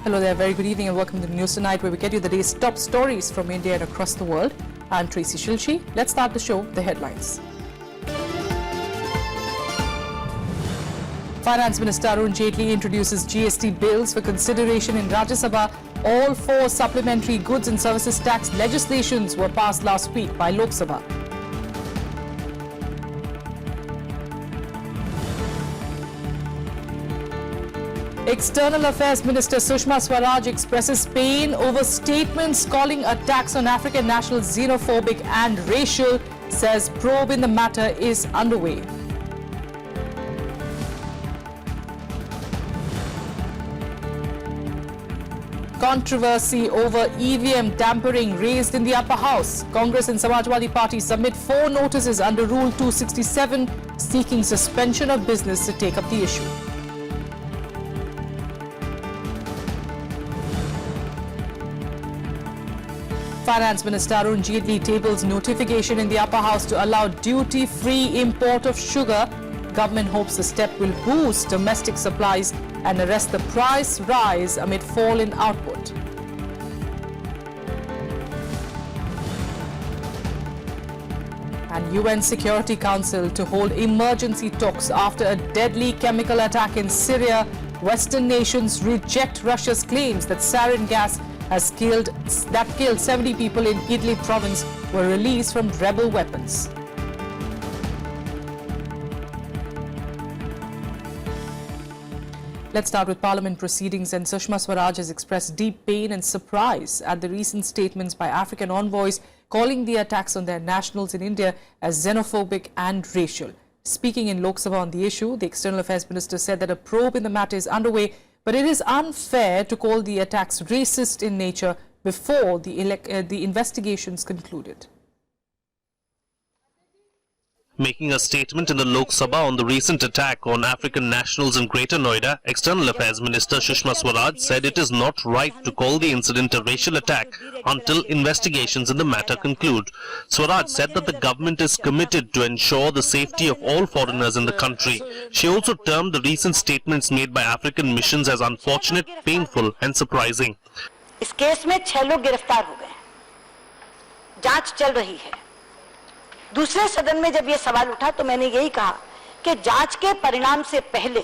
Hello there, very good evening and welcome to the news tonight, where we get you the day's top stories from India and across the world. I'm Tracy Shilchi. Let's start the show, the headlines. Finance Minister Arun Jaitley introduces GST bills for consideration in Rajya Sabha. All 4 supplementary goods and services tax legislations were passed last week by Lok Sabha. External Affairs Minister Sushma Swaraj expresses pain over statements calling attacks on African nationals xenophobic and racial, says probe in the matter is underway. Controversy over EVM tampering raised in the upper house. Congress and Samajwadi Party submit 4 notices under Rule 267 seeking suspension of business to take up the issue. Finance Minister Arun Jaitley tables notification in the upper house to allow duty-free import of sugar. Government hopes the step will boost domestic supplies and arrest the price rise amid fall in output. And UN Security Council to hold emergency talks after a deadly chemical attack in Syria. Western nations reject Russia's claims that sarin gas killed 70 people in Idlib province were released from rebel weapons. Let's start with Parliament proceedings, and Sushma Swaraj has expressed deep pain and surprise at the recent statements by African envoys calling the attacks on their nationals in India as xenophobic and racial. Speaking in Lok Sabha on the issue, the External Affairs Minister said that a probe in the matter is underway, but it is unfair to call the attacks racist in nature before the investigations concluded. Making a statement in the Lok Sabha on the recent attack on African nationals in Greater Noida, External Affairs Minister Sushma Swaraj said it is not right to call the incident a racial attack until investigations in the matter conclude. Swaraj said that the government is committed to ensure the safety of all foreigners in the country. She also termed the recent statements made by African missions as unfortunate, painful and surprising. इस case में 6 लोग गिरफ्तार हो गए, जांच चल रही है। दूसरे सदन में जब ये सवाल उठा तो मैंने यही कहा कि जांच के परिणाम से पहले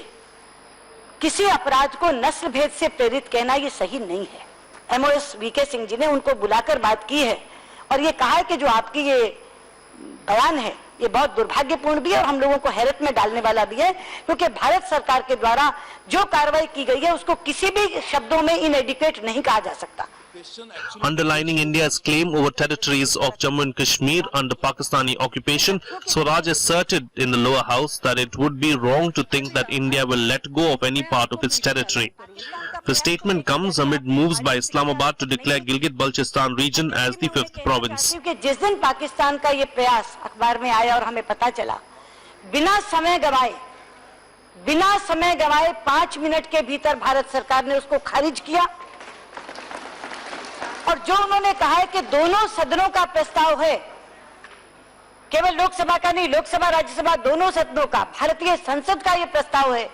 किसी अपराध को नस्ल भेद से प्रेरित कहना ये सही नहीं है। एमओएस वीके सिंह जी ने उनको बुलाकर बात की है और ये कहा है कि जो आपकी ये बयान है ये बहुत दुर्भाग्यपूर्ण भी है और हम लोगों को हैरत में डालने वाला भी है, क्योंकि भारत सरकार के द्वारा जो कार्रवाई की गई है उसको किसी भी शब्दों में इनएडिक्वेट नहीं कहा जा सकता। Underlining India's claim over territories of Jammu and Kashmir under Pakistani occupation, Swaraj asserted in the lower house that it would be wrong to think that India will let go of any part of its territory. The statement comes amid moves by Islamabad to declare Gilgit-Baltistan region as the 5th province. जिस दिन पाकिस्तान का ये प्रयास अखबार में आया और हमें पता चला, बिना समय गवाए 5 मिनट के भीतर भारत सरकार ने उसको खारिज किया और जो उन्होंने कहा है कि दोनों सदनों का प्रस्ताव है, केवल लोकसभा का नहीं, लोकसभा राज्यसभा दोनों सदनों का, भारतीय संसद का ये प्रस्ताव है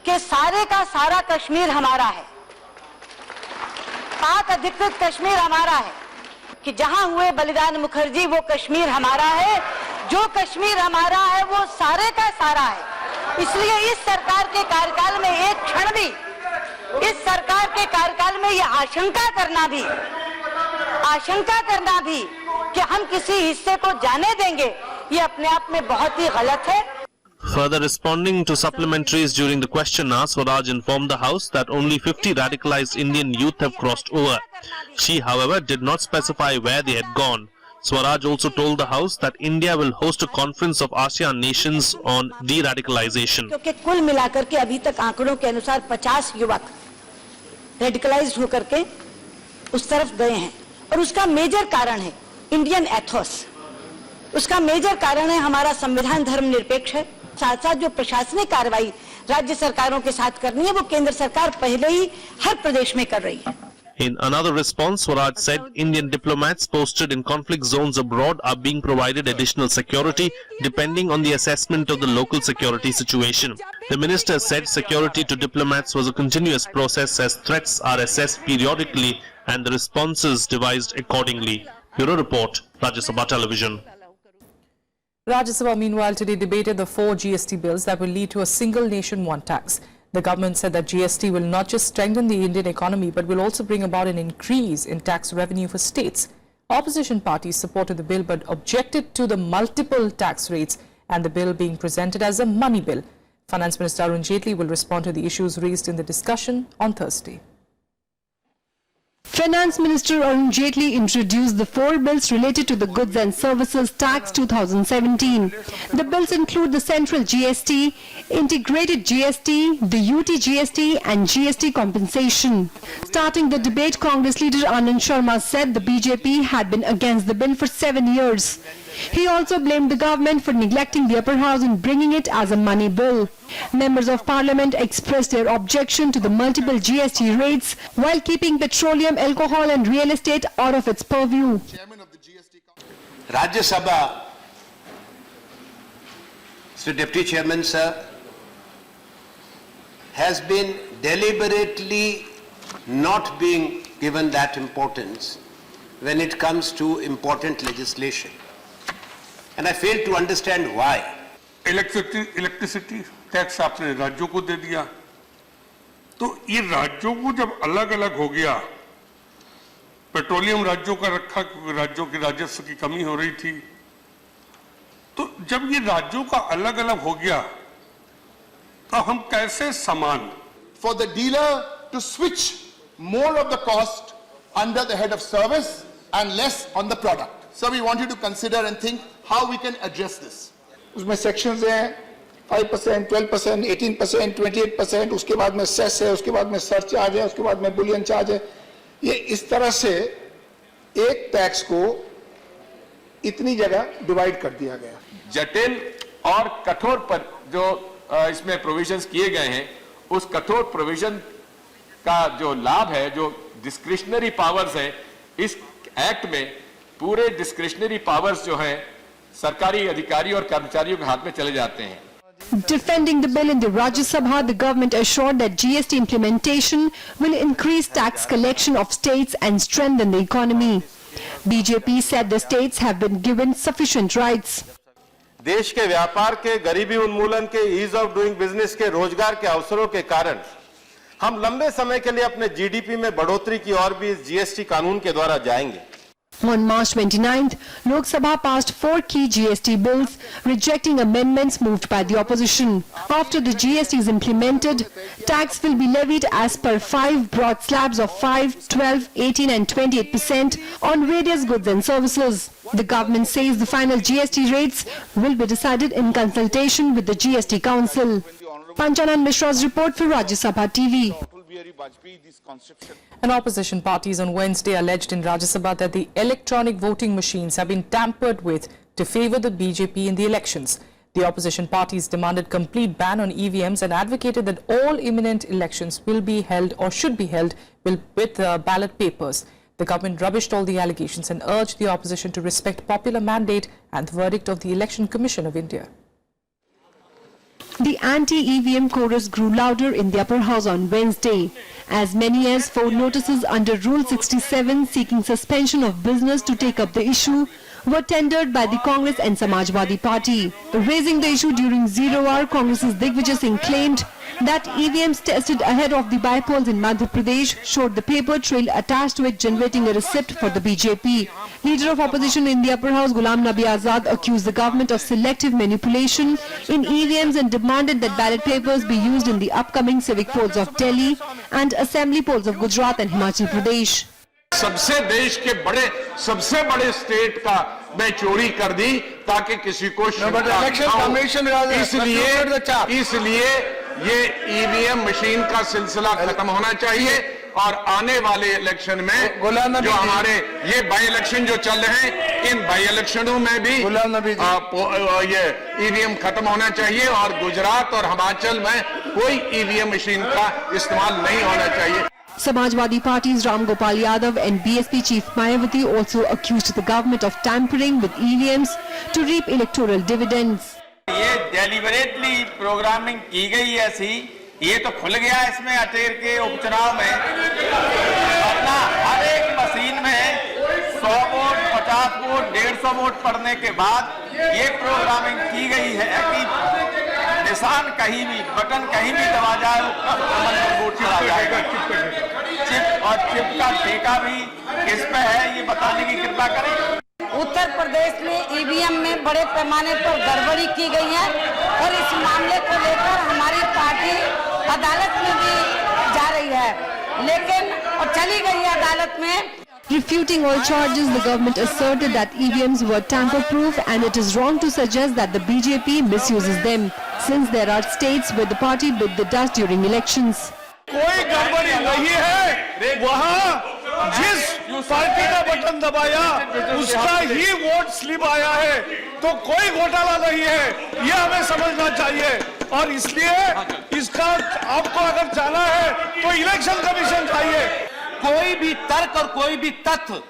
कि सारे का सारा कश्मीर हमारा है, पाक अधिकृत कश्मीर हमारा है, कि जहां हुए बलिदान मुखर्जी वो कश्मीर हमारा है, जो कश्मीर हमारा है वो सारे का सारा है। इसलिए इस सरकार के कार्यकाल में एक क्षण भी, इस सरकार के कार्यकाल में ये आशंका करना भी कि हम किसी हिस्से को जाने देंगे, ये अपने आप में बहुत ही गलत है। Further responding to supplementaries during the question hour, Swaraj informed the House that only 50 radicalized Indian youth have crossed over. She, however, did not specify where they had gone. Swaraj also told the House that India will host a conference of ASEAN nations on de-radicalization. क्योंकि कुल मिलाकर के अभी तक आंकड़ों के अनुसार 50 युवक रेडिकलाइज्ड होकर के उस तरफ गए हैं और उसका मेजर कारण है इंडियन एथोस, उसका मेजर कारण है हमारा संविधान धर्मनिरपेक्ष है। साथ साथ जो प्रशासनिक कार्रवाई राज्य सरकारों के साथ करनी है वो केंद्र सरकार पहले ही हर प्रदेश में कर रही है। In another response, Swaraj said Indian diplomats posted in conflict zones abroad are being provided additional security depending on the assessment of the local security situation. The minister said security to diplomats was a continuous process as threats are assessed periodically and the responses devised accordingly. Bureau Report, Rajya Sabha Television. Rajya Sabha meanwhile today debated the 4 GST bills that will lead to a single nation one tax. The government said that GST will not just strengthen the Indian economy but will also bring about an increase in tax revenue for states. Opposition parties supported the bill but objected to the multiple tax rates and the bill being presented as a money bill. Finance Minister Arun Jaitley will respond to the issues raised in the discussion on Thursday. Finance Minister Arun Jaitley introduced the 4 bills related to the Goods and Services Tax 2017. The bills include the Central GST, Integrated GST, the UT GST and GST compensation. Starting the debate, Congress leader Anand Sharma said the BJP had been against the bill for 7 years. He also blamed the government for neglecting the upper house in bringing it as a money bill. Members of parliament expressed their objection to the multiple GST rates while keeping petroleum, alcohol and real estate out of its purview. Rajya Sabha, Mr. Deputy Chairman sir, has been deliberately not being given that importance when it comes to important legislation. And I fail to understand why. Electricity tax आपने राज्यों को दे दिया, तो ये राज्यों को जब अलग अलग हो गया, पेट्रोलियम राज्यों का रखा क्योंकि राज्यों की राजस्व की कमी हो रही थी, तो जब ये राज्यों का अलग अलग हो गया तो हम कैसे समान? For the dealer to switch more of the cost under the head of service and less on the product. So we want you to consider and think how we can address this. उसमें sections हैं 5%, 12%, 18%, 28%, उसके बाद में cess है, उसके बाद में surcharge है, उसके बाद में बुलियन चार्ज है. ये इस तरह से एक टैक्स को इतनी जगह डिवाइड कर दिया गया. जटिल और कठोर पर जो इसमें प्रोविजंस किए गए हैं, उस कठोर प्रोविजन का जो लाभ है, जो डिस्क्रिशनरी पावर्स हैं, इस एक्ट में पूरे डिस्क्रिशनरी पावर्स जो हैं सरकारी अधिकारी और कर्मचारियों के हाथ में चले जाते हैं. Defending the bill in the Rajya Sabha, the government assured that GST implementation will increase tax collection of states and strengthen the economy. BJP said the states have been given sufficient rights. देश के व्यापार के, गरीबी उन्मूलन के, ease of doing business के, रोजगार के अवसरों के कारण हम लंबे समय के लिए अपने जीडीपी में बढ़ोतरी की ओर भी इस जीएसटी कानून के द्वारा जाएंगे. On March 29th, Lok Sabha passed 4 key GST bills, rejecting amendments moved by the opposition. After the GST is implemented, tax will be levied as per 5 broad slabs of 5, 12, 18 and 28% on various goods and services. The government says the final GST rates will be decided in consultation with the GST Council. Panchanan Mishra's report for Rajya Sabha TV. And opposition parties on Wednesday alleged in Rajya Sabha that the electronic voting machines have been tampered with to favour the BJP in the elections. The opposition parties demanded complete ban on EVMs and advocated that all imminent elections will be held or should be held with ballot papers. The government rubbished all the allegations and urged the opposition to respect popular mandate and the verdict of the Election Commission of India. The anti-EVM chorus grew louder in the upper house on Wednesday. As many as 4 notices under Rule 67 seeking suspension of business to take up the issue were tendered by the Congress and Samajwadi Party. Raising the issue during 0 hour, Congress's Digvijay Singh claimed that EVMs tested ahead of the by-polls in Madhya Pradesh showed the paper trail attached to it generating a receipt for the BJP. Leader of opposition in the upper house, Ghulam Nabi Azad, accused the government of selective manipulation in EVMs and demanded that ballot papers be used in the upcoming civic polls of Delhi and assembly polls of Gujarat and Himachal Pradesh. सबसे देश के सबसे बड़े state का मैं चोरी कर दी ताकि किसी को इसलिए ये ईवीएम मशीन का सिलसिला खत्म होना चाहिए और आने वाले इलेक्शन में जो हमारे ये बाई इलेक्शन जो चल रहे हैं, इन बाई इलेक्शनों में भी ये ईवीएम खत्म होना चाहिए और गुजरात और हिमाचल में कोई ईवीएम मशीन का इस्तेमाल नहीं होना चाहिए. Samajwadi Party's Ram Gopal Yadav and BSP chief Mayawati also accused the government of tampering with EVMs to reap electoral dividends. ये डेलिबरेटली प्रोग्रामिंग की गई है ऐसी, ये तो खुल गया इसमें अटेर के उपचुनाव में अपना हर एक मशीन में 100 वोट 50 वोट 150 वोट पड़ने के बाद ये प्रोग्रामिंग की गई है कि निशान कहीं भी बटन कहीं भी दबा जाए वोट चला जाएगा। चिप और चिप का ठेका भी किस पे है ये बताने की कृपा करें। उत्तर प्रदेश में ईवीएम में बड़े पैमाने पर गड़बड़ी की गई है और इस मामले को लेकर हमारी पार्टी अदालत में भी जा रही है, लेकिन और चली गई है अदालत में। Refuting all charges, the government asserted that EVMs were tamper-proof and it is wrong to suggest that the BJP misuses them, since there are states where the party bit the dust during elections. कोई गड़बड़ी नहीं है, वहाँ जिस party का button दबाया उसका ही vote slip आया है, तो कोई घोटाला नहीं है, ये हमें समझना चाहिए। और इसलिए इसका आपको अगर जाना है तो इलेक्शन कमीशन चाहिए। कोई भी तर्क और कोई भी तथ्य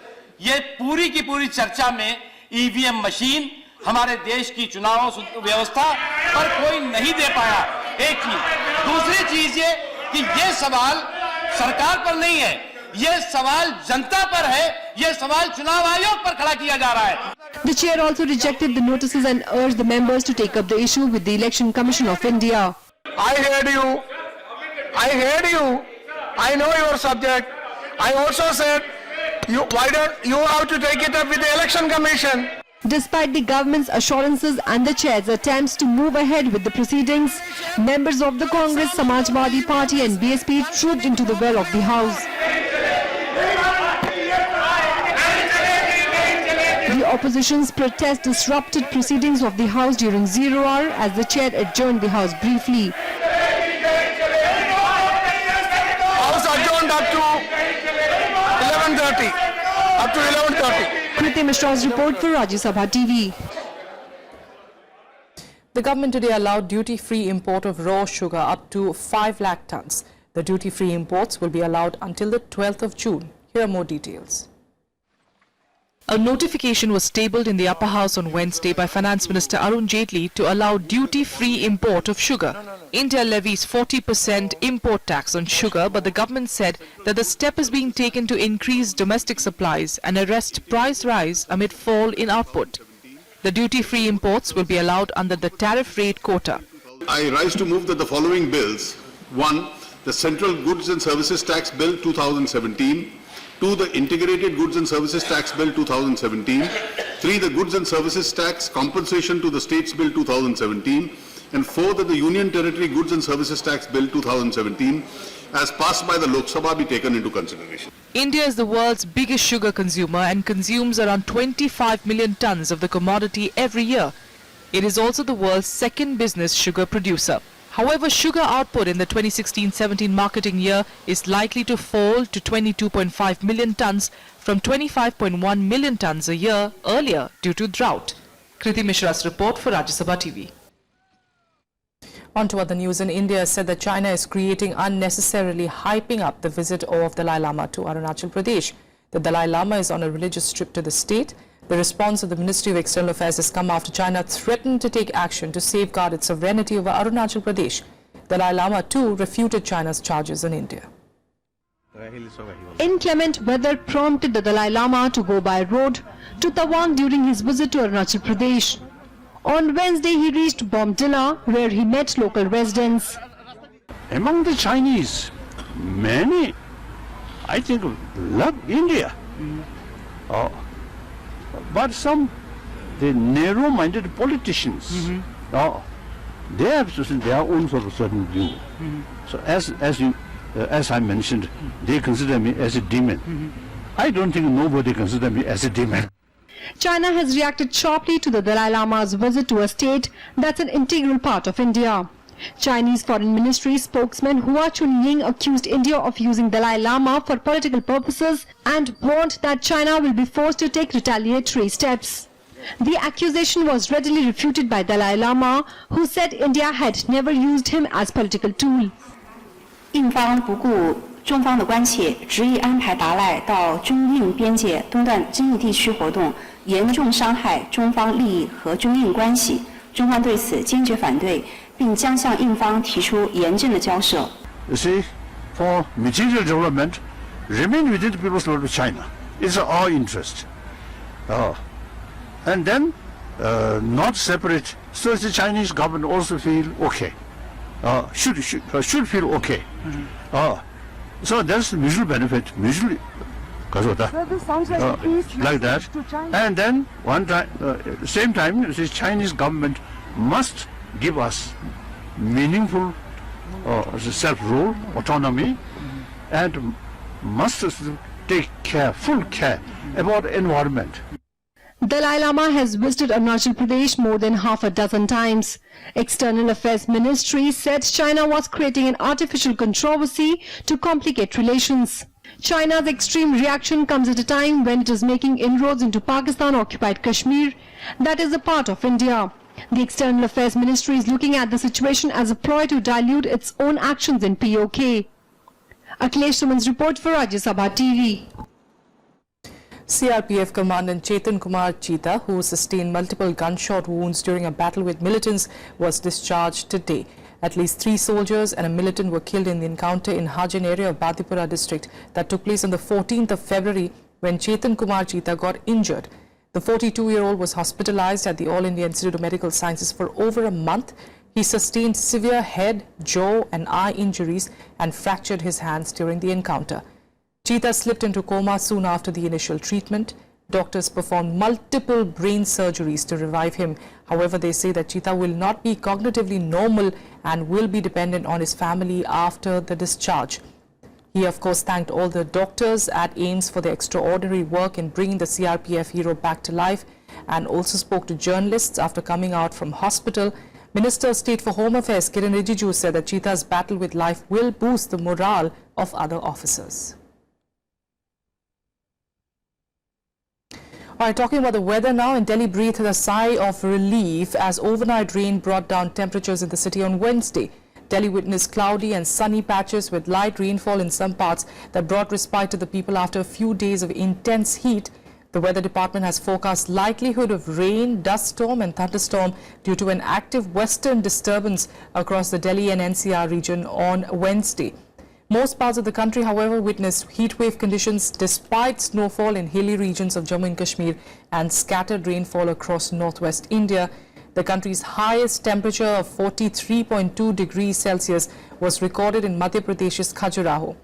ये पूरी की पूरी चर्चा में ईवीएम मशीन हमारे देश की चुनाव व्यवस्था पर कोई नहीं दे पाया। एक चीज, दूसरी चीज ये कि ये सवाल सरकार पर नहीं है, ये सवाल जनता पर है, ये सवाल चुनाव आयोग पर खड़ा किया जा रहा है। The chair also rejected the notices and urged the members to take up the issue with the Election Commission of India. I heard you. I know your subject. I also said, why don't you have to take it up with the Election Commission? Despite the government's assurances and the chair's attempts to move ahead with the proceedings, members of the Congress, Samajwadi Party and BSP trooped into the well of the House. The opposition's protest disrupted proceedings of the House during 0 hour as the chair adjourned the House briefly. House adjourned up to 11:30. Up to 11:30. Kriti Mishra's report for Rajya Sabha TV. The government today allowed duty-free import of raw sugar up to 5 lakh tons. The duty-free imports will be allowed until the 12th of June. Here are more details. A notification was tabled in the upper house on Wednesday by Finance Minister Arunachal to allow duty-free import of sugar. India levies 40% import tax on sugar, but the government said that the step is being taken to increase domestic supplies and arrest price rise amid fall in output. The duty-free imports will be allowed under the tariff rate quota. I rise to move that the following bills: 1. The Central Goods and Services Tax Bill 2017. 2. The Integrated Goods and Services Tax Bill 2017. 3. The Goods and Services Tax Compensation to the States Bill 2017. And 4. That the Union Territory Goods and Services Tax Bill 2017 as passed by the Lok Sabha be taken into consideration. India is the world's biggest sugar consumer and consumes around 25 million tons of the commodity every year. It is also the world's second business sugar producer. However, sugar output in the 2016-17 marketing year is likely to fall to 22.5 million tons from 25.1 million tons a year earlier due to drought. Kriti Mishra's report for Rajya Sabha TV. On to other news. In India said that China is creating unnecessarily hyping up the visit of Dalai Lama to Arunachal Pradesh. The Dalai Lama is on a religious trip to the state. The response of the Ministry of External Affairs has come after China threatened to take action to safeguard its sovereignty over Arunachal Pradesh. Dalai Lama too refuted China's charges in India. Inclement weather prompted the Dalai Lama to go by road to Tawang during his visit to Arunachal Pradesh. On Wednesday, he reached Bomdila, where he met local residents. Among the Chinese, many, I think, love India. But some, the narrow-minded politicians, they have their own sort of certain view. So as I mentioned, they consider me as a demon. I don't think nobody considers me as a demon. China has reacted sharply to the Dalai Lama's visit to a state that's an integral part of India. Chinese Foreign Ministry spokesman Hua Chunying accused India of using Dalai Lama for political purposes and warned that China will be forced to take retaliatory steps. The accusation was readily refuted by Dalai Lama, who said India had never used him as political tool. 印方不顾中方的关切执意安排达赖到中印边界东段争议地区活动，严重伤害中方利益和中印关系。中方对此坚决反对，并将向印方提出严正的交涉。You see, for material development, remain within the People's Republic of China. It's our interest. And then not separate. So the Chinese government also feel okay. Should feel okay. So that's mutual benefit, mutually. Like that. And then same time, the Chinese government must give us meaningful self-rule, autonomy, and must take care, full care about environment. Dalai Lama has visited Arunachal Pradesh more than half a dozen times. External Affairs Ministry said China was creating an artificial controversy to complicate relations. China's extreme reaction comes at a time when it is making inroads into Pakistan-occupied Kashmir, that is a part of India. The External Affairs Ministry is looking at the situation as a ploy to dilute its own actions in POK. Akhilesh Suman's report for Rajya Sabha TV. CRPF Commandant Chetan Kumar Cheetha, who sustained multiple gunshot wounds during a battle with militants, was discharged today. At least 3 soldiers and a militant were killed in the encounter in Hajan area of Bandipora district that took place on the 14th of February when Chetan Kumar Cheetha got injured. The 42-year-old was hospitalized at the All India Institute of Medical Sciences for over a month. He sustained severe head, jaw and eye injuries and fractured his hands during the encounter. Cheetha slipped into coma soon after the initial treatment. Doctors performed multiple brain surgeries to revive him. However, they say that Cheetha will not be cognitively normal and will be dependent on his family after the discharge. He, of course, thanked all the doctors at AIIMS for their extraordinary work in bringing the CRPF hero back to life and also spoke to journalists after coming out from hospital. Minister of State for Home Affairs Kiran Rijiju said that Cheetha's battle with life will boost the morale of other officers. All right, talking about the weather now, in Delhi breathed a sigh of relief as overnight rain brought down temperatures in the city on Wednesday. Delhi witnessed cloudy and sunny patches with light rainfall in some parts that brought respite to the people after a few days of intense heat. The weather department has forecast likelihood of rain, dust storm and thunderstorm due to an active western disturbance across the Delhi and NCR region on Wednesday. Most parts of the country, however, witnessed heatwave conditions despite snowfall in hilly regions of Jammu and Kashmir and scattered rainfall across northwest India. The country's highest temperature of 43.2 degrees Celsius was recorded in Madhya Pradesh's Khajuraho.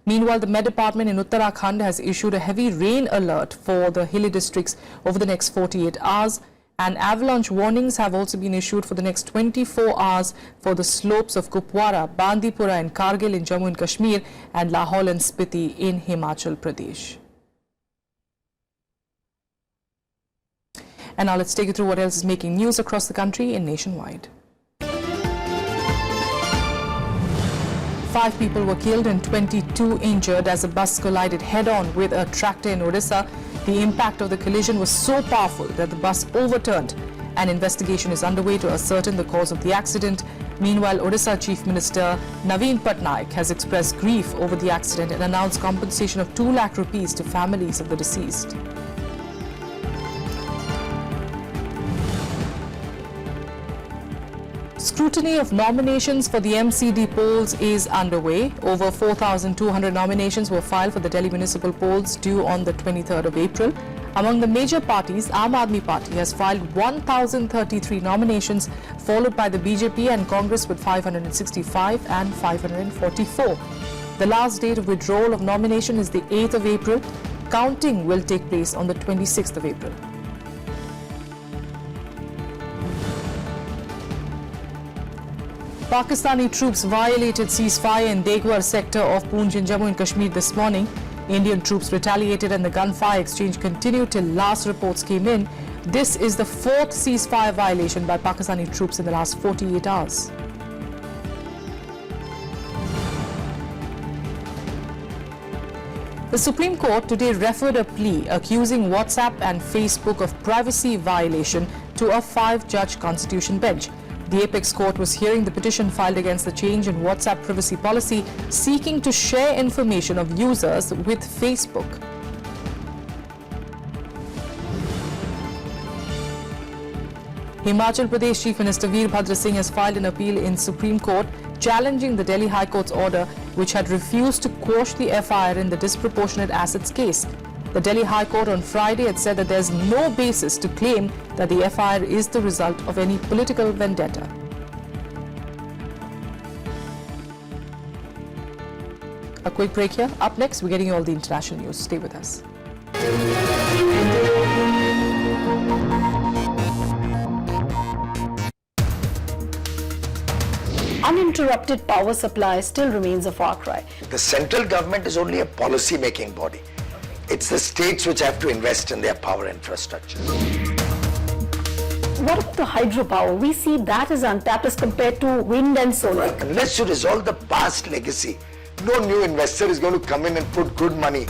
Meanwhile, the Met Department in Uttarakhand has issued a heavy rain alert for the hilly districts over the next 48 hours. And avalanche warnings have also been issued for the next 24 hours for the slopes of Kupwara, Bandipora and Kargil in Jammu and Kashmir and Lahaul and Spiti in Himachal Pradesh. And now let's take you through what else is making news across the country and nationwide. 5 people were killed and 22 injured as a bus collided head-on with a tractor in Odisha. The impact of the collision was so powerful that the bus overturned. An investigation is underway to ascertain the cause of the accident. Meanwhile, Odisha Chief Minister Naveen Patnaik has expressed grief over the accident and announced compensation of 2 lakh rupees to families of the deceased. Scrutiny of nominations for the MCD polls is underway. Over 4,200 nominations were filed for the Delhi municipal polls due on the 23rd of April. Among the major parties, Aam Aadmi Party has filed 1,033 nominations, followed by the BJP and Congress with 565 and 544. The last date of withdrawal of nomination is the 8th of April. Counting will take place on the 26th of April. Pakistani troops violated ceasefire in Degwar sector of Poonch in Jammu and Kashmir this morning. Indian troops retaliated and the gunfire exchange continued till last reports came in. This is the 4th ceasefire violation by Pakistani troops in the last 48 hours. The Supreme Court today referred a plea accusing WhatsApp and Facebook of privacy violation to a 5-judge constitution bench. The apex court was hearing the petition filed against the change in WhatsApp privacy policy, seeking to share information of users with Facebook. Himachal Pradesh Chief Minister Veerbhadra Singh has filed an appeal in Supreme Court challenging the Delhi High Court's order which had refused to quash the FIR in the disproportionate assets case. The Delhi High Court on Friday had said that there is no basis to claim that the FIR is the result of any political vendetta. A quick break here. Up next, we're getting you all the international news. Stay with us. Uninterrupted power supply still remains a far cry. The central government is only a policy-making body. It's the states which have to invest in their power infrastructure. What about the hydropower? We see that is untapped as compared to wind and solar. Unless you resolve the past legacy, no new investor is going to come in and put good money.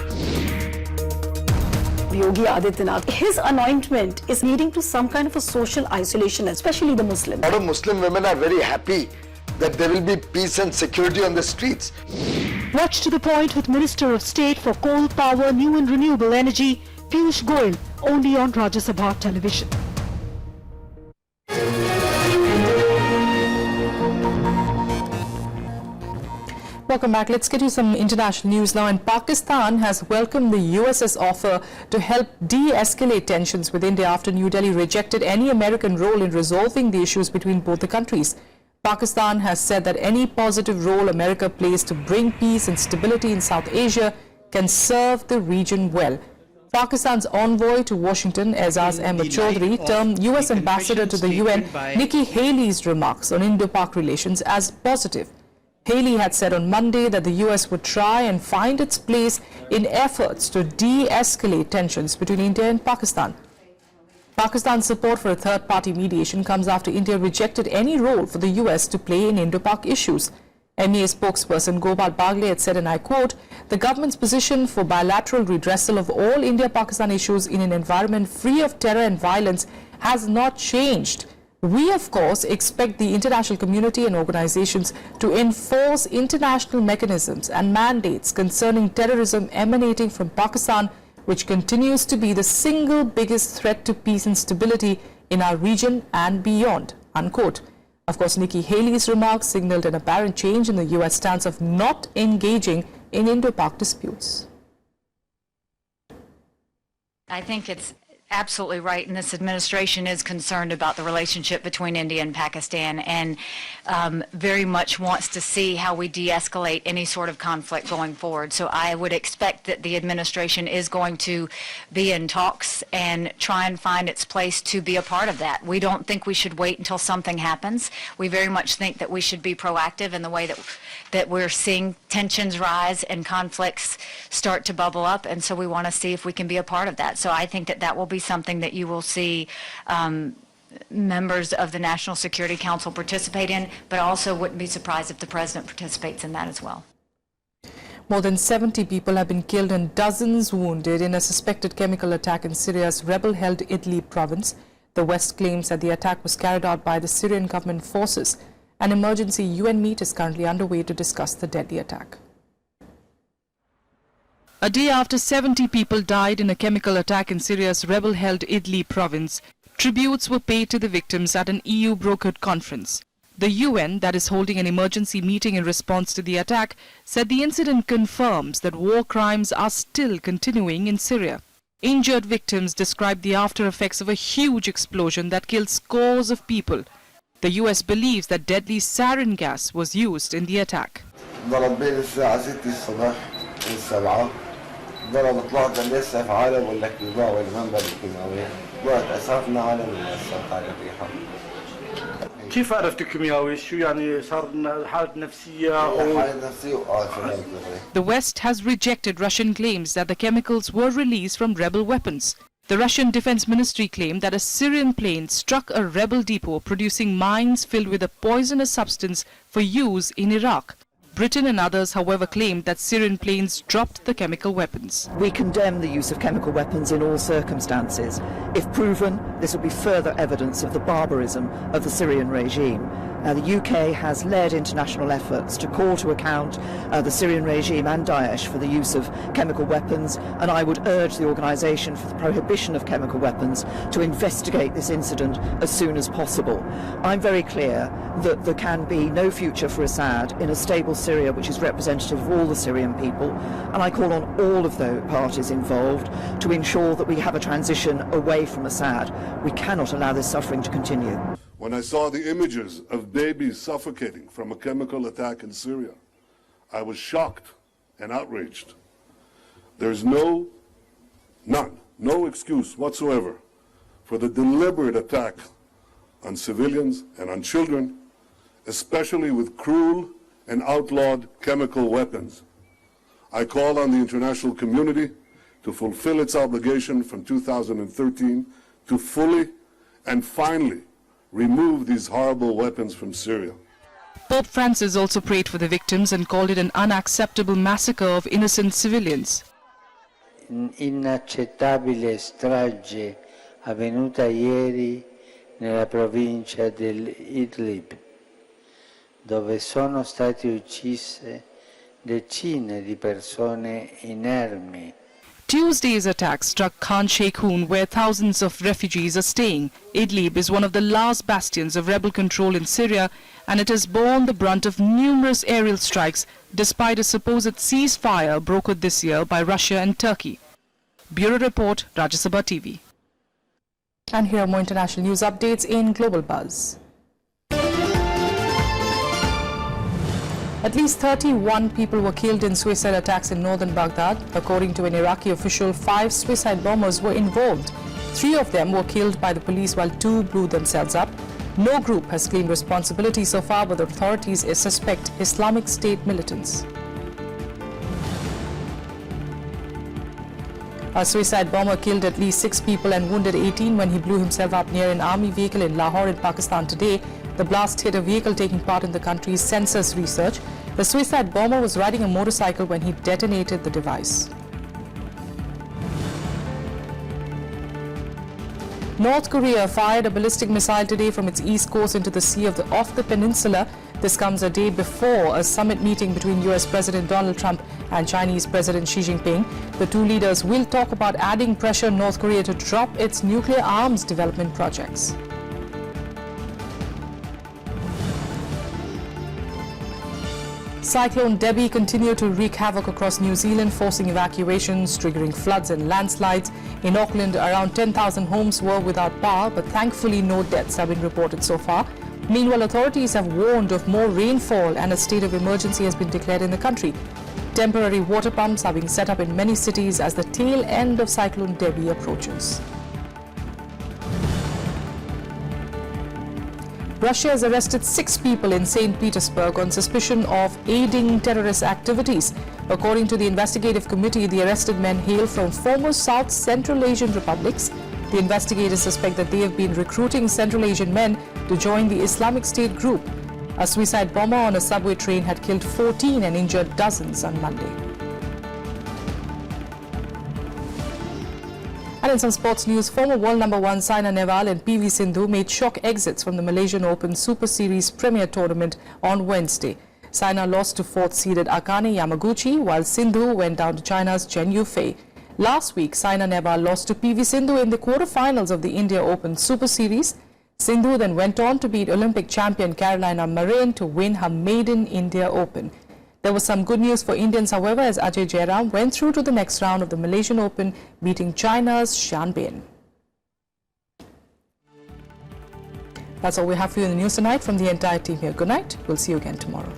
Yogi Adityanath, his anointment is leading to some kind of a social isolation, especially the Muslims. A lot of Muslim women are very happy that there will be peace and security on the streets. Watch to the point with Minister of State for Coal, Power, New and Renewable Energy, Piyush Goyal, only on Rajya Sabha television. Welcome back. Let's get you some international news now. And Pakistan has welcomed the US's offer to help de-escalate tensions with India after New Delhi rejected any American role in resolving the issues between both the countries. Pakistan has said that any positive role America plays to bring peace and stability in South Asia can serve the region well. Pakistan's envoy to Washington, Aizaz Ahmed Chaudhry, termed US Ambassador to the UN, Nikki Haley's remarks on Indo-Pak relations as positive. Haley had said on Monday that the US would try and find its place in efforts to de-escalate tensions between India and Pakistan. Pakistan's support for a third-party mediation comes after India rejected any role for the US to play in Indo-Pak issues. MEA spokesperson Gopal Bagle had said, and I quote, "The government's position for bilateral redressal of all India-Pakistan issues in an environment free of terror and violence has not changed. We, of course, expect the international community and organizations to enforce international mechanisms and mandates concerning terrorism emanating from Pakistan, which continues to be the single biggest threat to peace and stability in our region and beyond," unquote. Of course, Nikki Haley's remarks signaled an apparent change in the US stance of not engaging in Indo-Pak disputes. I think it's absolutely right, and this administration is concerned about the relationship between India and Pakistan, and very much wants to see how we de-escalate any sort of conflict going forward. So I would expect that the administration is going to be in talks and try and find its place to be a part of that. We don't think we should wait until something happens. We very much think that we should be proactive in the way that we're seeing tensions rise and conflicts start to bubble up, and so we want to see if we can be a part of that. So I think that that will be something that you will see members of the National Security Council participate in, but also wouldn't be surprised if the President participates in that as well. More than 70 people have been killed and dozens wounded in a suspected chemical attack in Syria's rebel-held Idlib province. The West claims that the attack was carried out by the Syrian government forces. An emergency UN meet is currently underway to discuss the deadly attack. A day after 70 people died in a chemical attack in Syria's rebel-held Idlib province, tributes were paid to the victims at an EU-brokered conference. The UN, that is holding an emergency meeting in response to the attack, said the incident confirms that war crimes are still continuing in Syria. Injured victims described the after-effects of a huge explosion that killed scores of people. The US believes that deadly sarin gas was used in the attack. كيف عرفت الكيميائي؟ شو يعني صار لنا حالة نفسية The West has rejected Russian claims that the chemicals were released from rebel weapons. The Russian Defense Ministry claimed that a Syrian plane struck a rebel depot producing mines filled with a poisonous substance for use in Iraq. Britain and others, however, claimed that Syrian planes dropped the chemical weapons. We condemn the use of chemical weapons in all circumstances. If proven, this will be further evidence of the barbarism of the Syrian regime. Now, the UK has led international efforts to call to account the Syrian regime and Daesh for the use of chemical weapons, and I would urge the Organisation for the Prohibition of Chemical Weapons to investigate this incident as soon as possible. I'm very clear that there can be no future for Assad in a stable Syria which is representative of all the Syrian people, and I call on all of the parties involved to ensure that we have a transition away from Assad. We cannot allow this suffering to continue. When I saw the images of babies suffocating from a chemical attack in Syria, I was shocked and outraged. There's no excuse whatsoever for the deliberate attack on civilians and on children, especially with cruel and outlawed chemical weapons. I call on the international community to fulfill its obligation from 2013 to fully and finally remove these horrible weapons from Syria. Pope Francis also prayed for the victims and called it an unacceptable massacre of innocent civilians. Inaccettabile strage avvenuta ieri nella provincia dell'Idlib, dove sono state uccise decine di persone inermi. Tuesday's attack struck Khan Sheikhoun, where thousands of refugees are staying. Idlib is one of the last bastions of rebel control in Syria, and it has borne the brunt of numerous aerial strikes, despite a supposed ceasefire brokered this year by Russia and Turkey. Bureau Report, Rajya Sabha TV. And here are more international news updates in Global Buzz. At least 31 people were killed in suicide attacks in northern Baghdad. According to an Iraqi official, 5 suicide bombers were involved. 3 of them were killed by the police while 2 blew themselves up. No group has claimed responsibility so far, but the authorities suspect Islamic State militants. A suicide bomber killed at least 6 people and wounded 18 when he blew himself up near an army vehicle in Lahore in Pakistan today. The blast hit a vehicle taking part in the country's census research. The suicide bomber was riding a motorcycle when he detonated the device. North Korea fired a ballistic missile today from its east coast into the sea off the peninsula. This comes a day before a summit meeting between US President Donald Trump and Chinese President Xi Jinping. The two leaders will talk about adding pressure on North Korea to drop its nuclear arms development projects. Cyclone Debbie continued to wreak havoc across New Zealand, forcing evacuations, triggering floods and landslides. In Auckland, around 10,000 homes were without power, but thankfully no deaths have been reported so far. Meanwhile, authorities have warned of more rainfall and a state of emergency has been declared in the country. Temporary water pumps are being set up in many cities as the tail end of Cyclone Debbie approaches. Russia has arrested 6 people in St. Petersburg on suspicion of aiding terrorist activities. According to the investigative committee, the arrested men hail from former South Central Asian republics. The investigators suspect that they have been recruiting Central Asian men to join the Islamic State group. A suicide bomber on a subway train had killed 14 and injured dozens on Monday. And in some sports news, former world number 1 Saina Nehwal and PV Sindhu made shock exits from the Malaysian Open Super Series Premier Tournament on Wednesday. Saina lost to 4th seeded Akane Yamaguchi, while Sindhu went down to China's Chen Yufei. Last week, Saina Nehwal lost to PV Sindhu in the quarterfinals of the India Open Super Series. Sindhu then went on to beat Olympic champion Carolina Marin to win her maiden India Open. There was some good news for Indians, however, as Ajay Jairam went through to the next round of the Malaysian Open, beating China's Shan Bin. That's all we have for you in the news tonight from the entire team here. Good night. We'll see you again tomorrow.